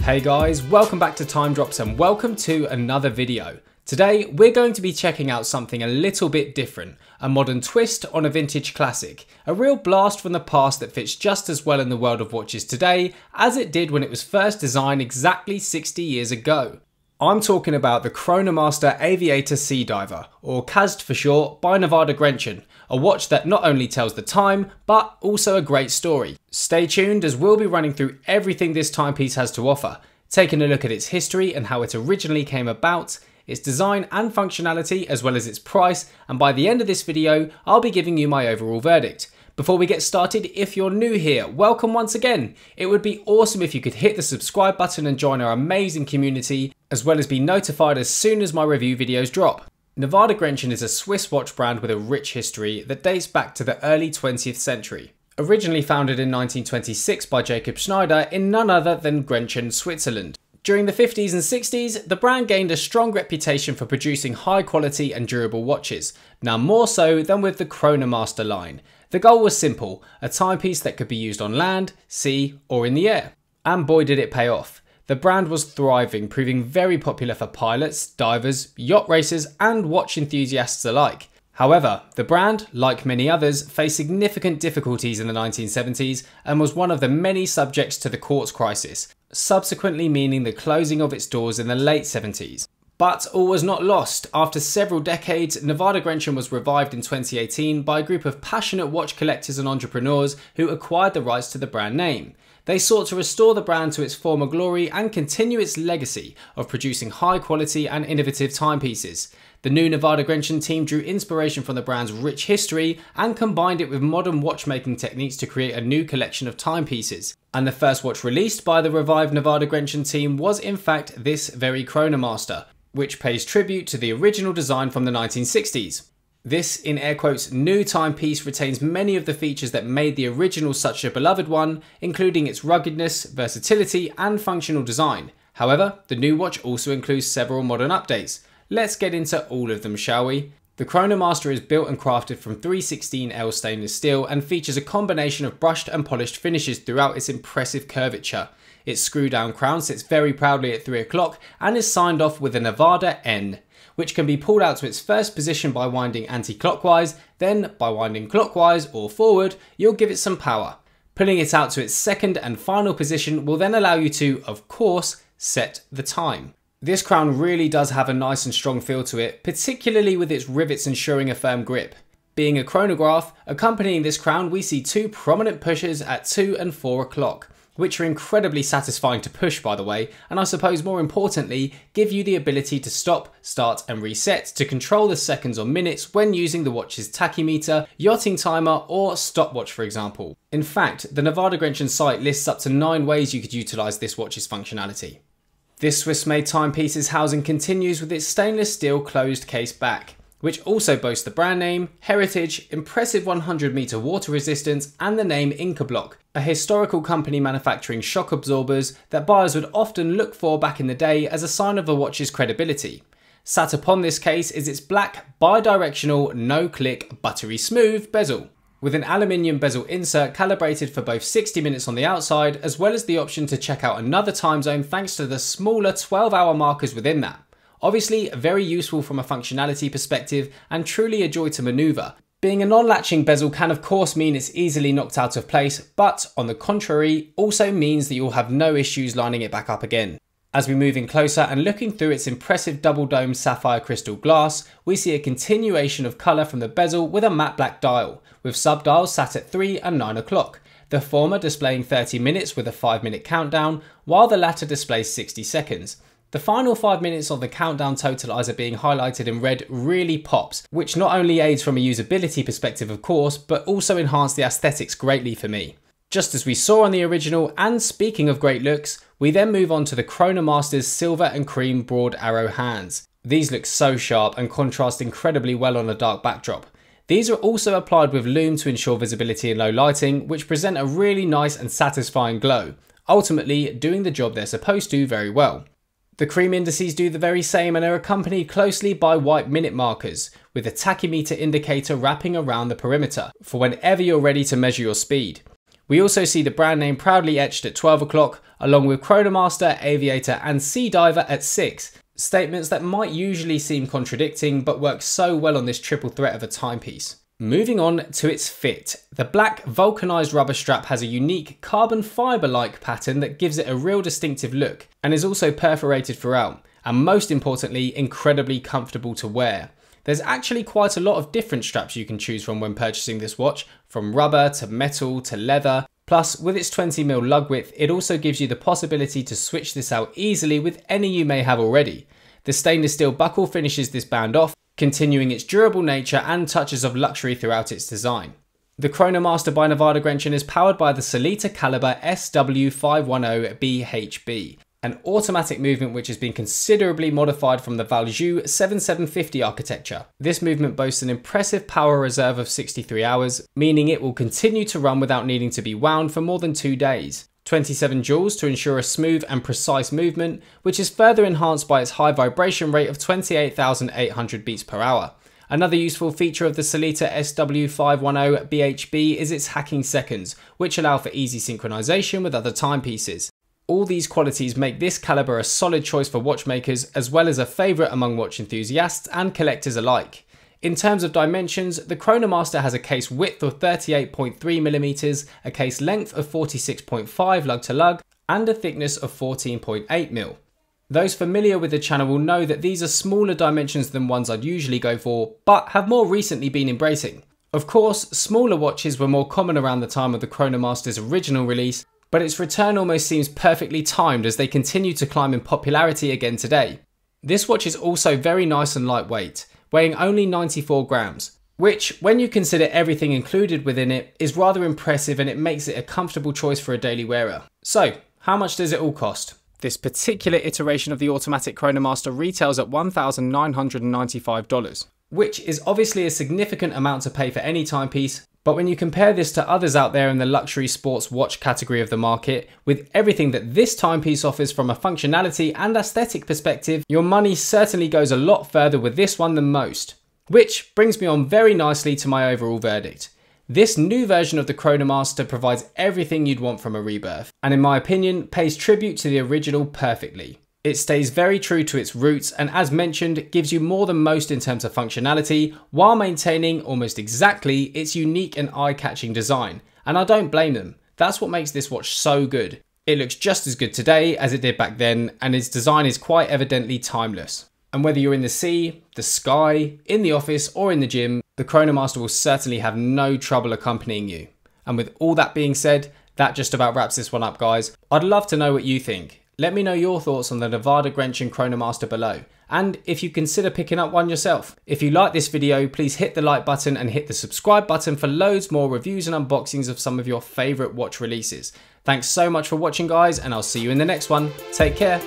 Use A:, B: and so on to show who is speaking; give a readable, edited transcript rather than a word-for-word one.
A: Hey guys, welcome back to Time Drops and welcome to another video. Today we're going to be checking out something a little bit different, a modern twist on a vintage classic, a real blast from the past that fits just as well in the world of watches today as it did when it was first designed exactly 60 years ago. I'm talking about the Chronomaster Aviator Sea Diver, or CASD for short, by Nivada Grenchen, a watch that not only tells the time, but also a great story. Stay tuned as we'll be running through everything this timepiece has to offer, taking a look at its history and how it originally came about, its design and functionality as well as its price, and by the end of this video I'll be giving you my overall verdict. Before we get started, if you're new here, welcome once again. It would be awesome if you could hit the subscribe button and join our amazing community, as well as be notified as soon as my review videos drop. Nivada Grenchen is a Swiss watch brand with a rich history that dates back to the early 20th century. Originally founded in 1926 by Jacob Schneider in none other than Grenchen, Switzerland. During the 50s and 60s, the brand gained a strong reputation for producing high quality and durable watches, now more so than with the Chronomaster line. The goal was simple, a timepiece that could be used on land, sea or in the air. And boy did it pay off. The brand was thriving, proving very popular for pilots, divers, yacht racers and watch enthusiasts alike. However, the brand, like many others, faced significant difficulties in the 1970s and was one of the many subjects to the quartz crisis, subsequently meaning the closing of its doors in the late 70s. But all was not lost. After several decades, Nivada Grenchen was revived in 2018 by a group of passionate watch collectors and entrepreneurs who acquired the rights to the brand name. They sought to restore the brand to its former glory and continue its legacy of producing high quality and innovative timepieces. The new Nivada Grenchen team drew inspiration from the brand's rich history and combined it with modern watchmaking techniques to create a new collection of timepieces. And the first watch released by the revived Nivada Grenchen team was in fact this very Chronomaster, which pays tribute to the original design from the 1960s. This, in air quotes, new timepiece retains many of the features that made the original such a beloved one, including its ruggedness, versatility and functional design. However, the new watch also includes several modern updates. Let's get into all of them, shall we? The Chronomaster is built and crafted from 316L stainless steel and features a combination of brushed and polished finishes throughout its impressive curvature. Its screw-down crown sits very proudly at 3 o'clock and is signed off with a Nivada N, which can be pulled out to its first position by winding anti-clockwise, then by winding clockwise or forward, you'll give it some power. Pulling it out to its second and final position will then allow you to, of course, set the time. This crown really does have a nice and strong feel to it, particularly with its rivets ensuring a firm grip. Being a chronograph, accompanying this crown we see two prominent pushers at 2 and 4 o'clock. Which are incredibly satisfying to push, by the way, and I suppose more importantly, give you the ability to stop, start and reset to control the seconds or minutes when using the watch's tachymeter, yachting timer or stopwatch for example. In fact, the Nivada Grenchen site lists up to 9 ways you could utilise this watch's functionality. This Swiss-made timepiece's housing continues with its stainless steel closed case back, which also boasts the brand name, heritage, impressive 100-meter water resistance and the name Inca Block, a historical company manufacturing shock absorbers that buyers would often look for back in the day as a sign of a watch's credibility. Sat upon this case is its black, bi-directional, no-click, buttery smooth bezel, with an aluminium bezel insert calibrated for both 60 minutes on the outside as well as the option to check out another time zone thanks to the smaller 12-hour markers within that. Obviously very useful from a functionality perspective and truly a joy to manoeuvre. Being a non-latching bezel can of course mean it's easily knocked out of place, but on the contrary also means that you'll have no issues lining it back up again. As we move in closer and looking through its impressive double-dome sapphire crystal glass, we see a continuation of colour from the bezel with a matte black dial, with sub-dials sat at 3 and 9 o'clock. The former displaying 30 minutes with a 5-minute countdown, while the latter displays 60 seconds. The final 5 minutes of the countdown totalizer being highlighted in red really pops, which not only aids from a usability perspective of course, but also enhanced the aesthetics greatly for me. Just as we saw on the original, and speaking of great looks, we then move on to the Chronomaster's silver and cream broad arrow hands. These look so sharp and contrast incredibly well on a dark backdrop. These are also applied with lume to ensure visibility in low lighting, which present a really nice and satisfying glow, ultimately doing the job they're supposed to very well. The cream indices do the very same and are accompanied closely by white minute markers, with a tachymeter indicator wrapping around the perimeter, for whenever you're ready to measure your speed. We also see the brand name proudly etched at 12 o'clock, along with Chronomaster, Aviator and Sea Diver at 6. Statements that might usually seem contradicting, but work so well on this triple threat of a timepiece. Moving on to its fit. The black vulcanized rubber strap has a unique carbon fibre-like pattern that gives it a real distinctive look, and is also perforated throughout, and most importantly, incredibly comfortable to wear. There's actually quite a lot of different straps you can choose from when purchasing this watch, from rubber to metal to leather. Plus, with its 20mm lug width, it also gives you the possibility to switch this out easily with any you may have already. The stainless steel buckle finishes this band off, continuing its durable nature and touches of luxury throughout its design. The Chronomaster by Nivada Grenchen is powered by the Sellita Caliber SW510BHB, an automatic movement which has been considerably modified from the Valjoux 7750 architecture. This movement boasts an impressive power reserve of 63 hours, meaning it will continue to run without needing to be wound for more than 2 days. 27 joules to ensure a smooth and precise movement, which is further enhanced by its high vibration rate of 28,800 beats per hour. Another useful feature of the Sellita SW510BHB is its hacking seconds, which allow for easy synchronization with other timepieces. All these qualities make this caliber a solid choice for watchmakers, as well as a favourite among watch enthusiasts and collectors alike. In terms of dimensions, the Chronomaster has a case width of 38.3mm, a case length of 46.5 lug to lug, and a thickness of 14.8mm. Those familiar with the channel will know that these are smaller dimensions than ones I'd usually go for, but have more recently been embracing. Of course, smaller watches were more common around the time of the Chronomaster's original release, but its return almost seems perfectly timed as they continue to climb in popularity again today. This watch is also very nice and lightweight, weighing only 94 grams, which, when you consider everything included within it, is rather impressive, and it makes it a comfortable choice for a daily wearer. So, how much does it all cost? This particular iteration of the automatic Chronomaster retails at $1,995, which is obviously a significant amount to pay for any timepiece. But when you compare this to others out there in the luxury sports watch category of the market, with everything that this timepiece offers from a functionality and aesthetic perspective, your money certainly goes a lot further with this one than most. Which brings me on very nicely to my overall verdict. This new version of the Chronomaster provides everything you'd want from a rebirth, and in my opinion, pays tribute to the original perfectly. It stays very true to its roots, and as mentioned, gives you more than most in terms of functionality, while maintaining almost exactly its unique and eye-catching design. And I don't blame them. That's what makes this watch so good. It looks just as good today as it did back then, and its design is quite evidently timeless. And whether you're in the sea, the sky, in the office, or in the gym, the Chronomaster will certainly have no trouble accompanying you. And with all that being said, that just about wraps this one up, guys. I'd love to know what you think. Let me know your thoughts on the Nivada Grenchen Chronomaster below, and if you consider picking up one yourself. If you like this video, please hit the like button and hit the subscribe button for loads more reviews and unboxings of some of your favourite watch releases. Thanks so much for watching, guys, and I'll see you in the next one. Take care.